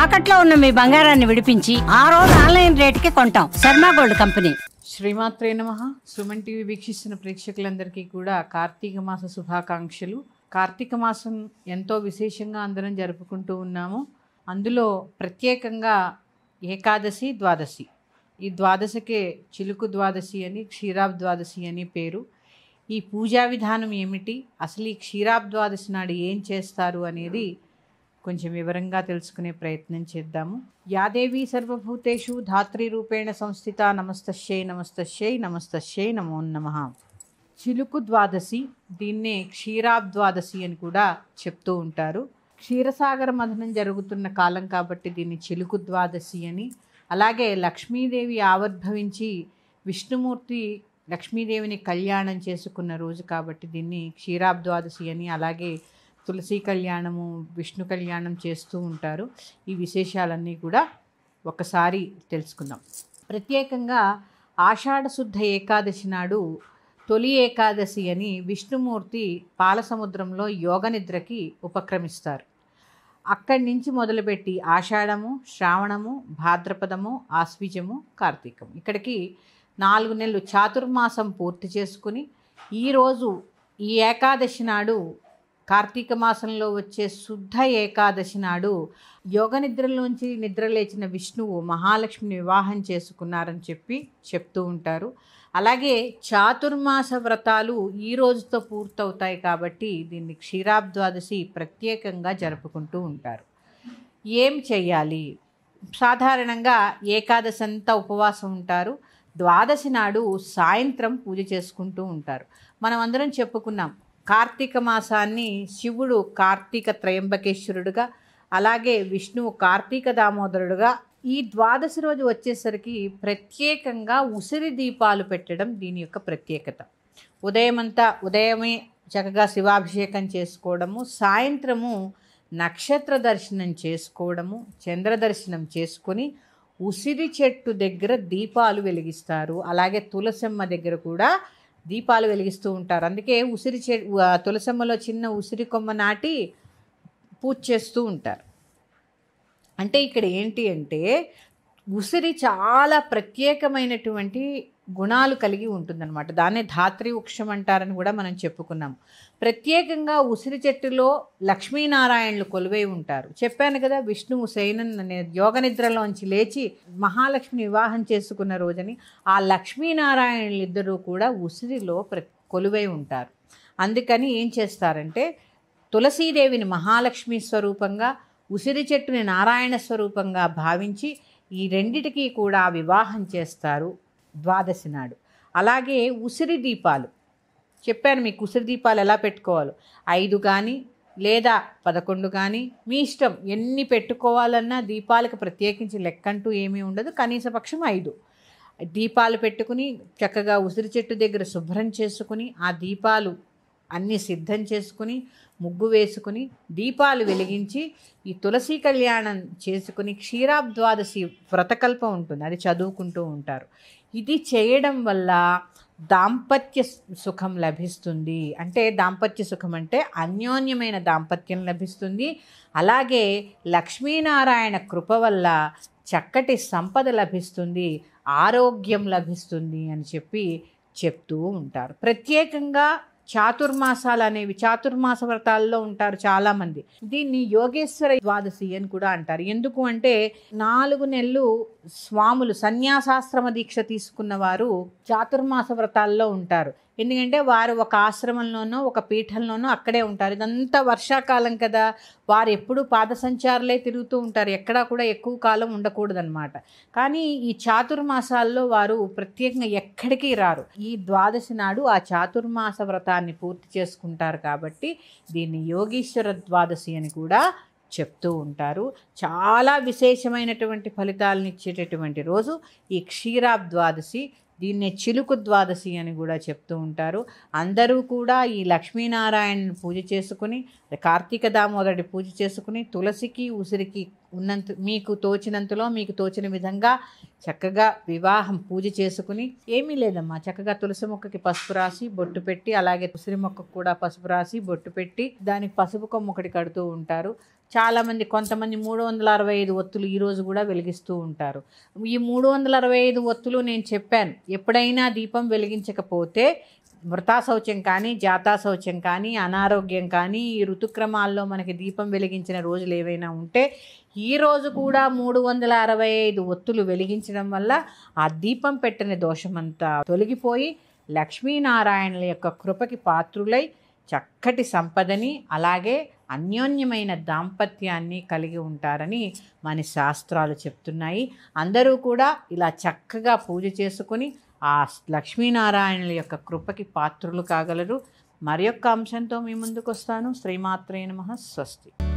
తాకట్లో ఉన్న మీ బంగారాన్ని విడిపించి ఆ రోజు ఆన్లైన్ రేటుకి కొంటాం. Sharma gold company. శ్రీమాత్రే నమః. సుమన్ టీవీ వీక్షిస్తున్న ప్రేక్షకులందరికీ కూడా కార్తీక మాస శుభాకాంక్షలు. కార్తీక మాసం ఎంతో విశేషంగా అందరం జరుపుకుంటూ ఉన్నాము. అందులో ప్రత్యేకంగా ఏకాదశి, ద్వాదశి. ఈ ద్వాదశికే చిలుకు ద్వాదశి అని, క్షీరాబ్ ద్వాదశి అని పేరు. ఈ పూజా విధానం ఏమిటి, అసలు ఈ క్షీరాబ్ ద్వాదశి నాడు ఏం చేస్తారు అనేది కొంచెం వివరంగా తెలుసుకునే ప్రయత్నం చేద్దాము. యాదేవి సర్వభూతేషు ధాత్రి రూపేణ సంస్థిత నమస్తశ్యై నమస్తశ్యై నమస్తశ్యై నమో నమః. చిలుకు ద్వాదశి, దీన్నే క్షీరాబ్ ద్వాదశి అని కూడా చెప్తూ ఉంటారు. క్షీరసాగర మథనం జరుగుతున్న కాలం కాబట్టి దీన్ని చిలుకు ద్వాదశి అని, అలాగే లక్ష్మీదేవి ఆవిర్భవించి విష్ణుమూర్తి లక్ష్మీదేవిని కళ్యాణం చేసుకున్న రోజు కాబట్టి దీన్ని క్షీరాబ్ ద్వాదశి అని, అలాగే తులసి కళ్యాణము, విష్ణు కళ్యాణం చేస్తూ ఉంటారు. ఈ విశేషాలన్నీ కూడా ఒకసారి తెలుసుకుందాం. ప్రత్యేకంగా ఆషాఢ శుద్ధ ఏకాదశి నాడు తొలి ఏకాదశి అని విష్ణుమూర్తి పాలసముద్రంలో యోగ నిద్రకి ఉపక్రమిస్తారు. అక్కడి నుంచి మొదలుపెట్టి ఆషాఢము, శ్రావణము, భాద్రపదము, ఆశ్వీజము, కార్తీకం, ఇక్కడికి 4 నెలలు చాతుర్మాసం పూర్తి చేసుకుని ఈరోజు ఈ ఏకాదశి నాడు, కార్తీక మాసంలో వచ్చే శుద్ధ ఏకాదశి నాడు యోగ నిద్రలోంచి నిద్రలేచిన విష్ణువు మహాలక్ష్మిని వివాహం చేసుకున్నారని చెప్తూ ఉంటారు. అలాగే చాతుర్మాస వ్రతాలు ఈ రోజుతో పూర్తవుతాయి కాబట్టి దీన్ని క్షీరాబ్ ద్వాదశి ప్రత్యేకంగా జరుపుకుంటూ ఉంటారు. ఏం చెయ్యాలి? సాధారణంగా ఏకాదశి అంతా ఉపవాసం ఉంటారు. ద్వాదశి నాడు సాయంత్రం పూజ చేసుకుంటూ ఉంటారు. మనం అందరం చెప్పుకున్నాం, కార్తీక మాసాన్ని శివుడు కార్తీక త్రయంబకేశ్వరుడుగా, అలాగే విష్ణువు కార్తీక దామోదరుడుగా, ఈ ద్వాదశి రోజు వచ్చేసరికి ప్రత్యేకంగా ఉసిరి దీపాలు పెట్టడం దీని యొక్క ప్రత్యేకత. ఉదయమే చక్కగా శివాభిషేకం చేసుకోవడము, సాయంత్రము నక్షత్ర దర్శనం చేసుకోవడము, చంద్ర దర్శనం చేసుకొని ఉసిరి చెట్టు దగ్గర దీపాలు వెలిగిస్తారు. అలాగే తులసమ్మ దగ్గర కూడా దీపాలు వెలిగిస్తూ ఉంటారు. అందుకే తులసమ్మలో చిన్న ఉసిరి కొమ్మ నాటి పూజ చేస్తూ ఉంటారు. అంటే ఇక్కడ ఏంటి అంటే ఉసిరి చాలా ప్రత్యేకమైనటువంటి గుణాలు కలిగి ఉంటుందన్నమాట. దాన్నే ధాత్రి వృక్షం అంటారని కూడా మనం చెప్పుకున్నాము. ప్రత్యేకంగా ఉసిరి చెట్టులో లక్ష్మీనారాయణులు కొలువై ఉంటారు. చెప్పాను కదా, విష్ణువు యోగ నిద్రలోంచి లేచి మహాలక్ష్మిని వివాహం చేసుకున్న రోజని ఆ లక్ష్మీనారాయణులు ఇద్దరూ కూడా ఉసిరిలో కొలువై ఉంటారు. అందుకని ఏం చేస్తారంటే తులసీదేవిని మహాలక్ష్మి స్వరూపంగా, ఉసిరి చెట్టుని నారాయణ స్వరూపంగా భావించి ఈ రెండిటికి కూడా వివాహం చేస్తారు ద్వాదశి నాడు. అలాగే ఉసిరి దీపాలు చెప్పాను మీకు, ఉసిరి దీపాలు ఎలా పెట్టుకోవాలో 5 కానీ లేదా 11 కానీ మీ ఇష్టం, ఎన్ని పెట్టుకోవాలన్నా దీపాలకు ప్రత్యేకించి లెక్కంటూ ఏమీ ఉండదు. కనీసపక్షం 5 దీపాలు పెట్టుకుని చక్కగా ఉసిరి చెట్టు దగ్గర శుభ్రం చేసుకుని ఆ దీపాలు అన్నీ సిద్ధం చేసుకుని ముగ్గు వేసుకుని దీపాలు వెలిగించి ఈ తులసి కళ్యాణం చేసుకుని క్షీరాబ్ ద్వాదశి వ్రతకల్పం ఉంటుంది, అది చదువుకుంటూ ఉంటారు. ఇది చేయడం వల్ల దాంపత్య సుఖం లభిస్తుంది. అంటే దాంపత్య సుఖం అంటే అన్యోన్యమైన దాంపత్యం లభిస్తుంది. అలాగే లక్ష్మీనారాయణ కృప వల్ల చక్కటి సంపద లభిస్తుంది, ఆరోగ్యం లభిస్తుంది అని చెప్తూ ఉంటారు. ప్రత్యేకంగా చాతుర్మాసాలు అనేవి చాతుర్మాస వ్రతాల్లో ఉంటారు చాలామంది. దీన్ని యోగేశ్వర ద్వాదశి అని కూడా అంటారు. ఎందుకు అంటే 4 నెలలు స్వాములు సన్యాసాశ్రమ దీక్ష తీసుకున్న వారు చాతుర్మాస వ్రతాల్లో ఉంటారు. ఎందుకంటే వారు ఒక ఆశ్రమంలోనో ఒక పీఠంలోనో అక్కడే ఉంటారు. ఇదంతా వర్షాకాలం కదా, వారు ఎప్పుడూ పాదసంచారులే తిరుగుతూ ఉంటారు, ఎక్కడా కూడా ఎక్కువ కాలం ఉండకూడదన్నమాట. కానీ ఈ చాతుర్మాసాల్లో వారు ప్రత్యేకంగా ఎక్కడికి రారు. ఈ ద్వాదశి నాడు ఆ చాతుర్మాస వ్రతాన్ని పూర్తి చేసుకుంటారు కాబట్టి దీన్ని యోగీశ్వర ద్వాదశి అని కూడా చెప్తూ ఉంటారు. చాలా విశేషమైనటువంటి ఫలితాలను ఇచ్చేటటువంటి రోజు ఈ క్షీరాబ్ ద్వాదశి. దీన్నే చిలుకు ద్వాదశి అని కూడా చెప్తూ ఉంటారు. అందరూ కూడా ఈ లక్ష్మీనారాయణని పూజ చేసుకుని, కార్తీక దామోదరుడి పూజ చేసుకుని, తులసికి ఉసిరికి మీకు తోచినంతలో మీకు తోచిన విధంగా చక్కగా వివాహం పూజ చేసుకుని, ఏమీ లేదమ్మా, చక్కగా తులసి మొక్కకి పసుపు రాసి బొట్టు పెట్టి, అలాగే ఉసిరి మొక్కకు కూడా పసుపు రాసి బొట్టు పెట్టి దానికి పసుపు కొమ్మ ఒకటి కడుతూ ఉంటారు. చాలామంది కొంతమంది 365 ఒత్తులు ఈరోజు కూడా వెలిగిస్తూ ఉంటారు. ఈ 365 ఒత్తులు నేను చెప్పాను, ఎప్పుడైనా దీపం వెలిగించకపోతే మృతా శౌచం కానీ, జాతా శౌచం కానీ, అనారోగ్యం కానీ, ఈ ఋతుక్రమాల్లో మనకి దీపం వెలిగించిన రోజులు ఏవైనా ఉంటే ఈరోజు కూడా 365 ఒత్తులు వెలిగించడం వల్ల ఆ దీపం పెట్టిన దోషమంతా తొలగిపోయి లక్ష్మీనారాయణుల యొక్క కృపకి పాత్రులై చక్కటి సంపదని అలాగే అన్యోన్యమైన దాంపత్యాన్ని కలిగి ఉంటారని మన శాస్త్రాలు చెప్తున్నాయి. అందరూ కూడా ఇలా చక్కగా పూజ చేసుకొని ఆ లక్ష్మీనారాయణుల యొక్క కృపకి పాత్రులు కాగలరు. మరి యొక్క అంశంతో మీ ముందుకు వస్తాను. శ్రీమాత్రే నమః. స్వస్తి.